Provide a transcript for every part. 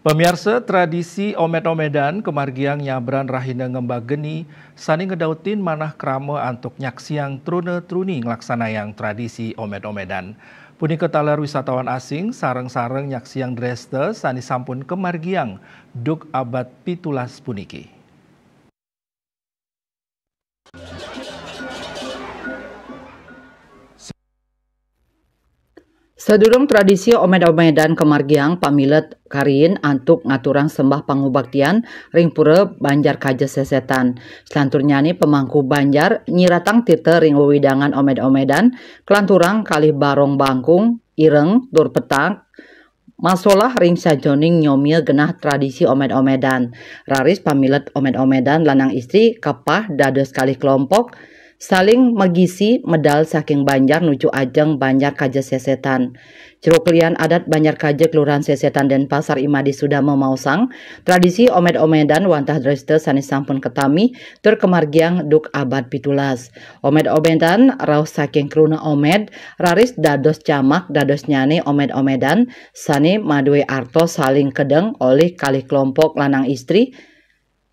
Pemirsa, tradisi omed-omedan kemargiang nyabran rahina ngembag geni sani ngedautin manah krama antuk nyaksiang trune-truni ngelaksana tradisi omed-omedan. Punika taler wisatawan asing sareng-sareng nyaksiang Dresde sani sampun kemargiang duk abad 17 puniki. Sedurung tradisi omed-omedan kemargiang pamilet karin antuk ngaturang sembah pangubaktian ring pura Banjar Kaja Sesetan. Selanturnya pemangku Banjar nyiratang tite ring wewidangan omed-omedan kelanturang kalih barong bangkung, ireng, dur petak, masolah ring sajoning nyomil genah tradisi omed-omedan. Raris pamilet omed-omedan lanang istri kepah dados kalih kelompok saling megisi medal saking Banjar nuju ajeng Banjar Kaja Sesetan. Jeruk lian adat Banjar Kaja Kelurahan Sesetan Denpasar Imadi sudah memausang tradisi omed-omedan wantah Dresde sanes sampun ketami tur kemargiang duk abad 17. Omed-omedan raos saking kruna omed raris dados camak dados nyane omed-omedan sane madue arto saling kedeng oleh kalih kelompok lanang istri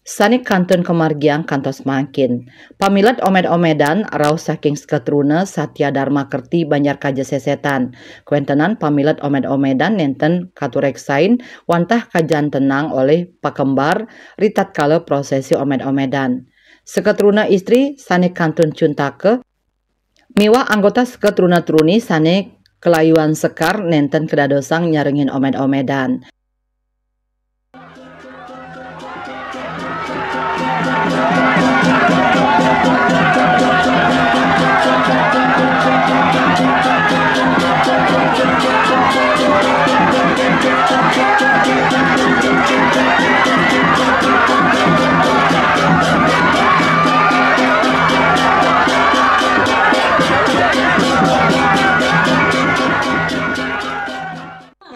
sani kantun kemargiang kantos makin. Pamilet omed-omedan raos saking Sketruna Satya Dharma Kerti Banjar Kaja Sesetan. Kuentenan pamilet omed-omedan nenten katureksain wantah kajan tenang oleh pakembar ritat kala prosesi omed-omedan. Sketruna istri sani kantun cuntake miwah anggota Sketruna truni sani kelayuan sekar nenten kedadosang nyarengin omed-omedan.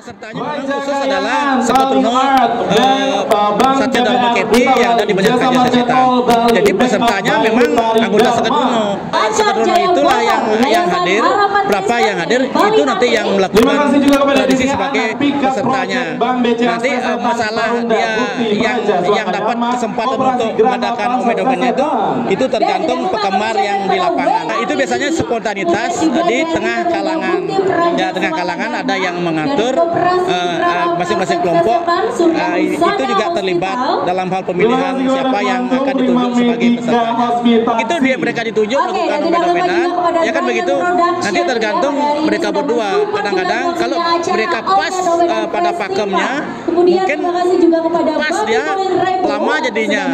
Pesertanya memang khusus adalah Sketruna Satya Dharma Kerti yang ada di Banjar Kaja Sesetan. Jadi pesertanya memang anggota Sketruna. Sketruna itulah yang hadir, berapa yang hadir itu nanti yang melakukan tradisi sebagai pesertanya. Nanti masalah dia yang dapat kesempatan untuk mengadakan omed-omedannya itu tergantung pekemar yang di lapangan. Nah, itu biasanya spontanitas di tengah kalangan. Ya, tengah kalangan ada yang mengatur masing-masing kelompok itu juga terlibat dalam hal pemilihan siapa yang akan ditunjuk sebagai pesertanya. Begitu mereka ditunjuk melakukan omed-omedan, ya kan begitu. Nanti tergantung mereka berdua. Kadang-kadang kalau mereka pas pada pakemnya, mungkin pas dia lama jadinya.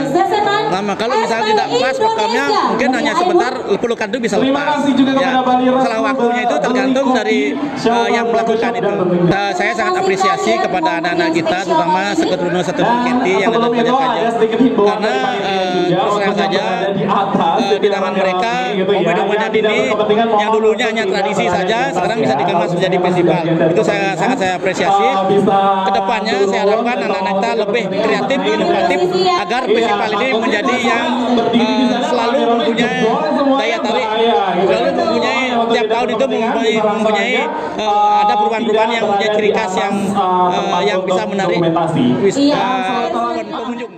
Lama kalau misalnya tidak pas pakemnya, mungkin hanya sebentar pelukan itu bisa lepas. Ya, masalah waktunya itu tergantung dari yang melakukan itu. Saya sangat apresiasi kepada anak-anak kita, terutama Sketruna Satya Dharma Kerti yang ada di Banjar Kaja, karena terus saja di tangan mereka omed-omedan ini yang dulunya hanya tradisi saja, sekarang bisa dikemas menjadi festival. Itu sangat saya apresiasi. Kedepannya saya harapkan anak-anak kita lebih kreatif, inovatif agar festival ini menjadi yang selalu mempunyai daya tarik, selalu mempunyai tiap tahun itu mempunyai ada perubahan-perubahan yang mempunyai ciri khas yang bisa menarik pengunjung.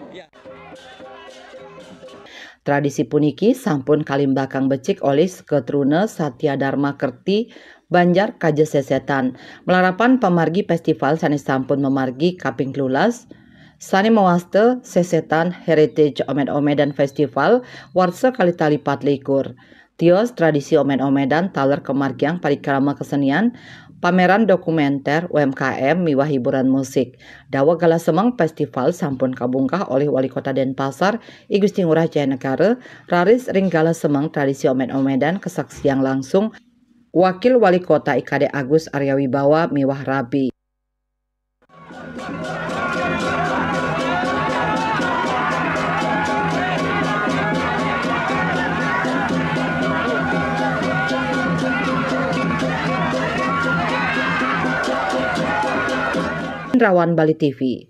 Tradisi puniki sampun kalimbakang becik oleh Sketruna Satya Dharma Kerti Banjar Kaja Sesetan. Melarapan pamargi festival sanes sampun memargi kaping 12 sani mewaste Sesetan Heritage Omed-Omedan Festival warsa kali tali 24. Tios tradisi omed-omedan taler kemargiang parikrama kesenian pameran dokumenter UMKM miwah hiburan musik. Dawa Gala Semang Festival sampun kabungkah oleh Wali Kota Denpasar I Gusti Ngurah Jaya Negara. Raris ring Gala Semang tradisi omed-omedan kesaksian langsung Wakil Wali Kota IKD Agus Arya Wibawa miwah Rabi. Rawan Bali TV.